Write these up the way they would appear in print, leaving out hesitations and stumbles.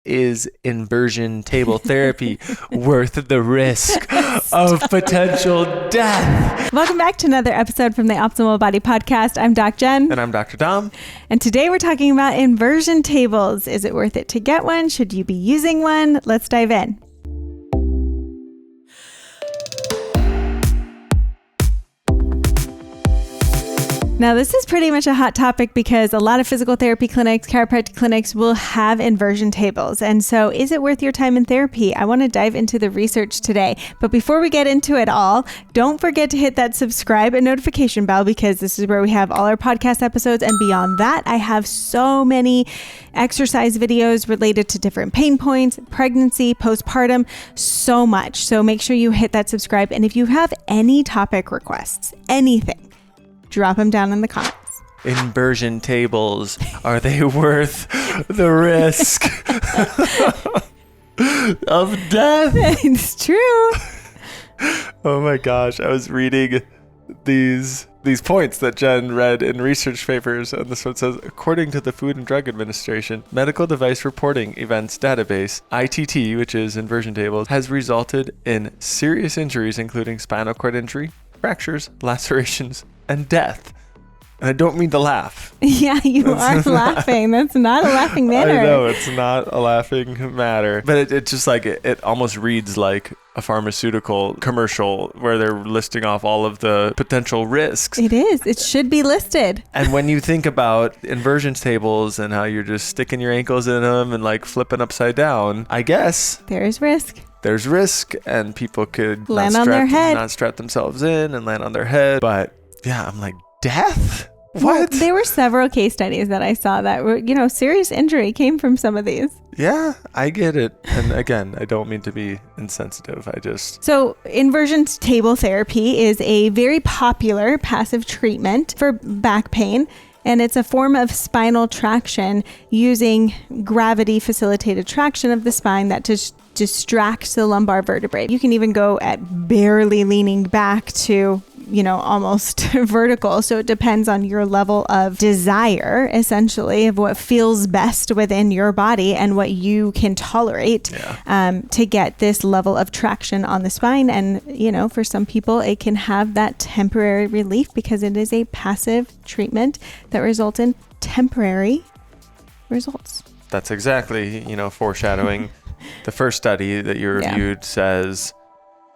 Is inversion table therapy worth the risk of potential death? Welcome back to another episode from the Optimal Body Podcast. I'm Doc Jen. And I'm Dr. Dom. And today we're talking about inversion tables. Is it worth it to get one? Should you be using one? Let's dive in. Now, this is pretty much a hot topic because a lot of physical therapy clinics, chiropractic clinics will have inversion tables. And so is it worth your time in therapy? I want to dive into the research today. But before we get into it all, don't forget to hit that subscribe and notification bell because this is where we have all our podcast episodes. And beyond that, I have so many exercise videos related to different pain points, pregnancy, postpartum, so much. So make sure you hit that subscribe. And if you have any topic requests, anything, drop them down in the comments. Inversion tables, are they worth the risk of death? It's true. Oh my gosh, I was reading these points that Jen read in research papers, and this one says, according to the Food and Drug Administration Medical Device Reporting Events Database, ITT, which is inversion tables, has resulted in serious injuries including spinal cord injury, fractures, lacerations, and death. And I don't mean to laugh. Yeah, you are laughing. That's not a laughing matter. I know, it's not a laughing matter. But it just like, it almost reads like a pharmaceutical commercial where they're listing off all of the potential risks. It is. It should be listed. And when you think about inversion tables and how you're just sticking your ankles in them and like flipping upside down, I guess there's risk. There's risk, and people could land on their head, not strap themselves in and land on their head. But yeah, I'm like, death? What? Well, there were several case studies that I saw that were, serious injury came from some of these. Yeah, I get it. And again, I don't mean to be insensitive. So inversion table therapy is a very popular passive treatment for back pain. And it's a form of spinal traction using gravity facilitated traction of the spine that just distracts the lumbar vertebrae. You can even go at barely leaning back to, almost vertical. So it depends on your level of desire, essentially, of what feels best within your body and what you can tolerate to get this level of traction on the spine. And, for some people, it can have that temporary relief because it is a passive treatment that results in temporary results. That's exactly, foreshadowing. The first study that you reviewed says,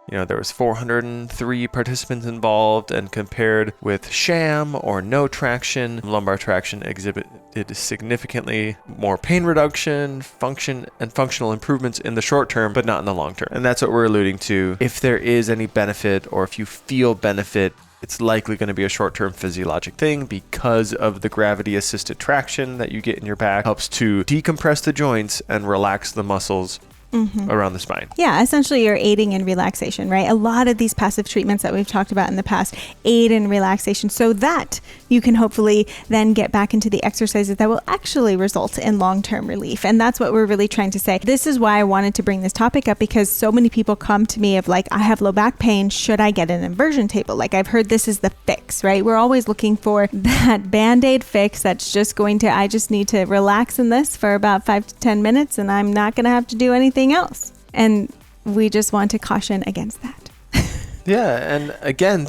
there was 403 participants involved, and compared with sham or no traction, lumbar traction exhibited significantly more pain reduction, functional improvements in the short term, but not in the long term. And that's what we're alluding to. If there is any benefit, or if you feel benefit, it's likely going to be a short-term physiologic thing because of the gravity-assisted traction that you get in your back. Helps to decompress the joints and relax the muscles around the spine. Yeah, essentially you're aiding in relaxation, right? A lot of these passive treatments that we've talked about in the past aid in relaxation so that you can hopefully then get back into the exercises that will actually result in long-term relief. And that's what we're really trying to say. This is why I wanted to bring this topic up, because so many people come to me of like, I have low back pain. Should I get an inversion table? Like, I've heard this is the fix, right? We're always looking for that Band-Aid fix that's just I just need to relax in this for about 5 to 10 minutes and I'm not going to have to do anything else. And we just want to caution against that. Yeah. And again,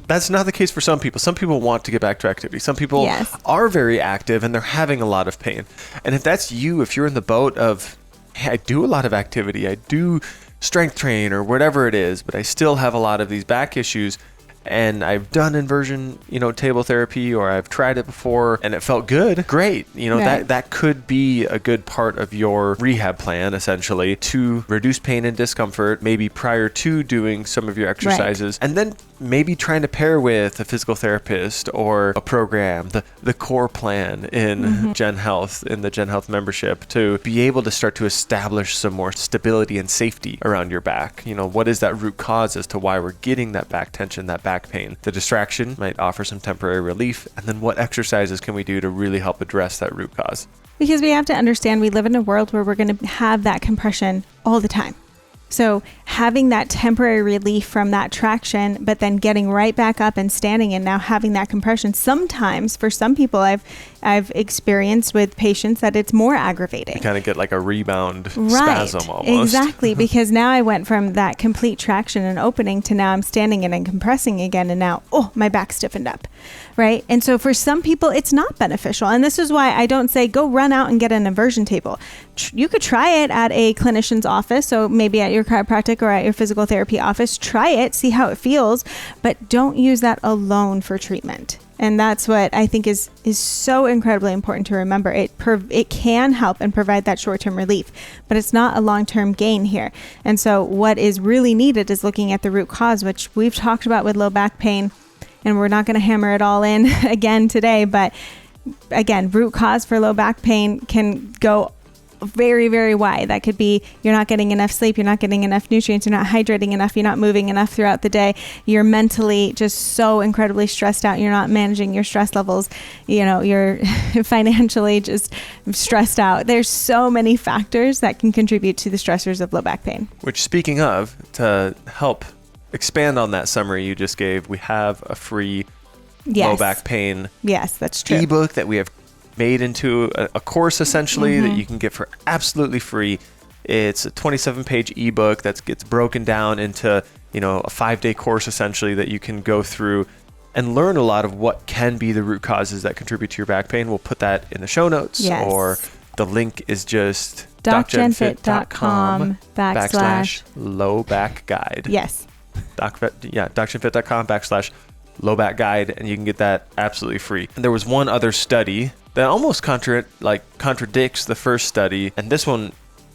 that's not the case for some people. Some people want to get back to activity. Some people are very active and they're having a lot of pain. And if that's you, if you're in the boat of, hey, I do a lot of activity, I do strength train or whatever it is, but I still have a lot of these back issues, and I've done inversion, table therapy, or I've tried it before and it felt good, great. That could be a good part of your rehab plan, essentially, to reduce pain and discomfort, maybe prior to doing some of your exercises. Right. And then maybe trying to pair with a physical therapist or a program, the core plan in Gen Health, in the Gen Health membership, to be able to start to establish some more stability and safety around your back. What is that root cause as to why we're getting that back tension, that back pain? The distraction might offer some temporary relief. And then what exercises can we do to really help address that root cause? Because we have to understand we live in a world where we're going to have that compression all the time. So having that temporary relief from that traction, but then getting right back up and standing and now having that compression, sometimes for some people, I've I've experienced with patients that it's more aggravating. You kind of get like a rebound spasm almost. Exactly, because now I went from that complete traction and opening to now I'm standing in and compressing again, and now, my back stiffened up, right? And so for some people, it's not beneficial. And this is why I don't say go run out and get an inversion table. You could try it at a clinician's office, so maybe at your chiropractic or at your physical therapy office. Try it, see how it feels, but don't use that alone for treatment. And that's what I think is so incredibly important to remember. It can help and provide that short-term relief, but it's not a long-term gain here. And so what is really needed is looking at the root cause, which we've talked about with low back pain, and we're not going to hammer it all in again today. But again, root cause for low back pain can go very, very wide. That could be you're not getting enough sleep, you're not getting enough nutrients, you're not hydrating enough, you're not moving enough throughout the day, you're mentally just so incredibly stressed out, you're not managing your stress levels, you're financially just stressed out. There's so many factors that can contribute to the stressors of low back pain. Which, speaking of, to help expand on that summary you just gave, we have a free low back pain that's true ebook that we have made into a course essentially that you can get for absolutely free. It's a 27-page ebook that gets broken down into a 5-day course essentially that you can go through and learn a lot of what can be the root causes that contribute to your back pain. We'll put that in the show notes, or the link is just DocJenFit.com /low back guide. Yes. DocJenFit.com /low back guide, and you can get that absolutely free. And there was one other study that almost contradicts the first study, and this one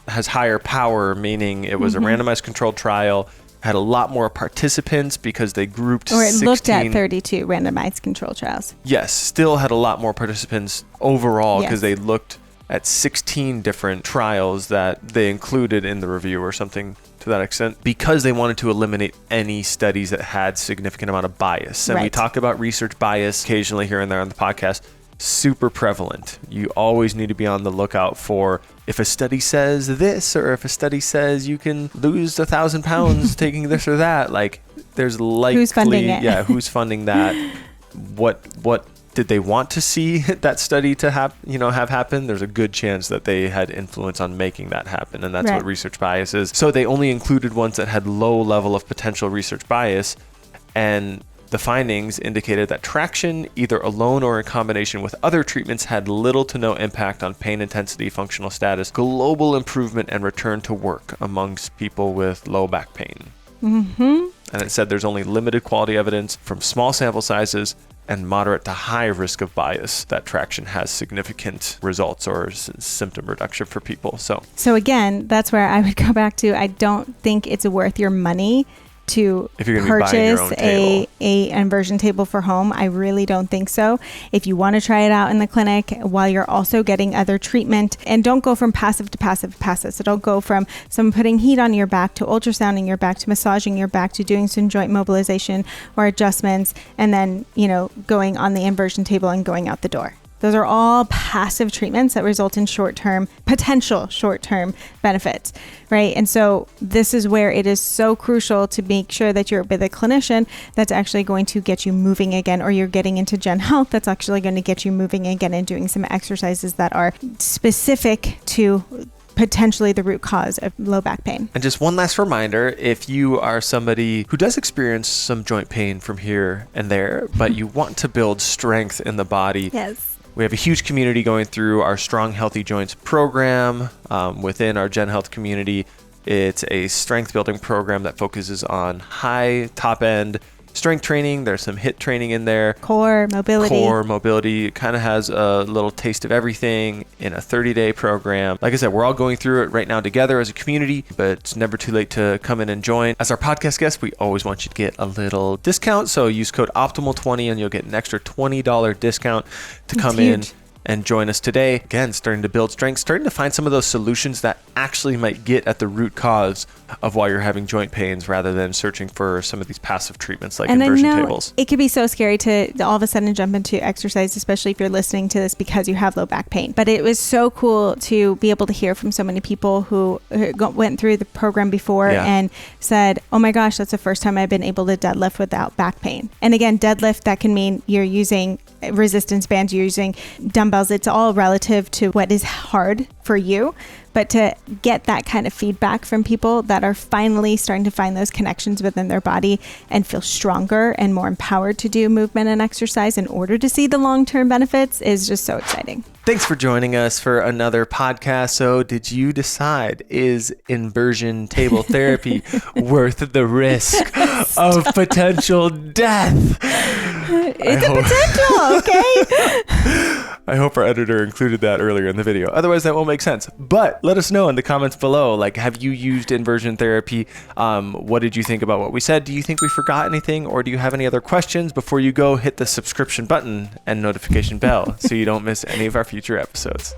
has higher power, meaning it was a randomized controlled trial, had a lot more participants because they grouped 16. Looked at 32 randomized control trials. Yes, still had a lot more participants overall because they looked at 16 different trials that they included in the review or something to that extent, because they wanted to eliminate any studies that had significant amount of bias. And we talk about research bias occasionally here and there on the podcast. Super prevalent. You always need to be on the lookout for if a study says this, or if a study says you can lose 1,000 pounds taking this or that. Like, there's likely who's funding it? Who's funding that? What did they want to see that study to have happen? There's a good chance that they had influence on making that happen, and that's what research bias is. So they only included ones that had low level of potential research bias, and the findings indicated that traction, either alone or in combination with other treatments, had little to no impact on pain intensity, functional status, global improvement, and return to work amongst people with low back pain. And it said there's only limited quality evidence from small sample sizes and moderate to high risk of bias that traction has significant results or symptom reduction for people. So again, that's where I would go back to, I don't think it's worth your money to purchase a inversion table for home. I really don't think so. If you want to try it out in the clinic while you're also getting other treatment, and don't go from passive to passive. So don't go from someone putting heat on your back to ultrasounding your back to massaging your back to doing some joint mobilization or adjustments, and then going on the inversion table and going out the door. Those are all passive treatments that result in potential short-term benefits, right? And so this is where it is so crucial to make sure that you're with a clinician that's actually going to get you moving again, or you're getting into Gen Health that's actually going to get you moving again and doing some exercises that are specific to potentially the root cause of low back pain. And just one last reminder, if you are somebody who does experience some joint pain from here and there, but you want to build strength in the body, we have a huge community going through our Strong Healthy Joints program within our Gen Health community. It's a strength building program that focuses on high top end strength training. There's some HIIT training in there. Core mobility. It kind of has a little taste of everything in a 30-day program. Like I said, we're all going through it right now together as a community, but it's never too late to come in and join. As our podcast guest, we always want you to get a little discount. So use code OPTIMAL20 and you'll get an extra $20 discount to come in and join us today. Again, starting to build strength, starting to find some of those solutions that actually might get at the root cause of why you're having joint pains rather than searching for some of these passive treatments like inversion tables. It could be so scary to all of a sudden jump into exercise, especially if you're listening to this because you have low back pain. But it was so cool to be able to hear from so many people who went through the program before and said, oh my gosh, that's the first time I've been able to deadlift without back pain. And again, deadlift, that can mean you're using resistance bands, you're using dumbbells. It's all relative to what is hard for you. But to get that kind of feedback from people that are finally starting to find those connections within their body and feel stronger and more empowered to do movement and exercise in order to see the long-term benefits is just so exciting. Thanks for joining us for another podcast. So did you decide, is inversion table therapy worth the risk of potential death? It's a potential, okay? I hope our editor included that earlier in the video. Otherwise, that won't make sense. But let us know in the comments below, like, have you used inversion therapy? What did you think about what we said? Do you think we forgot anything? Or do you have any other questions? Before you go, hit the subscription button and notification bell so you don't miss any of our future episodes.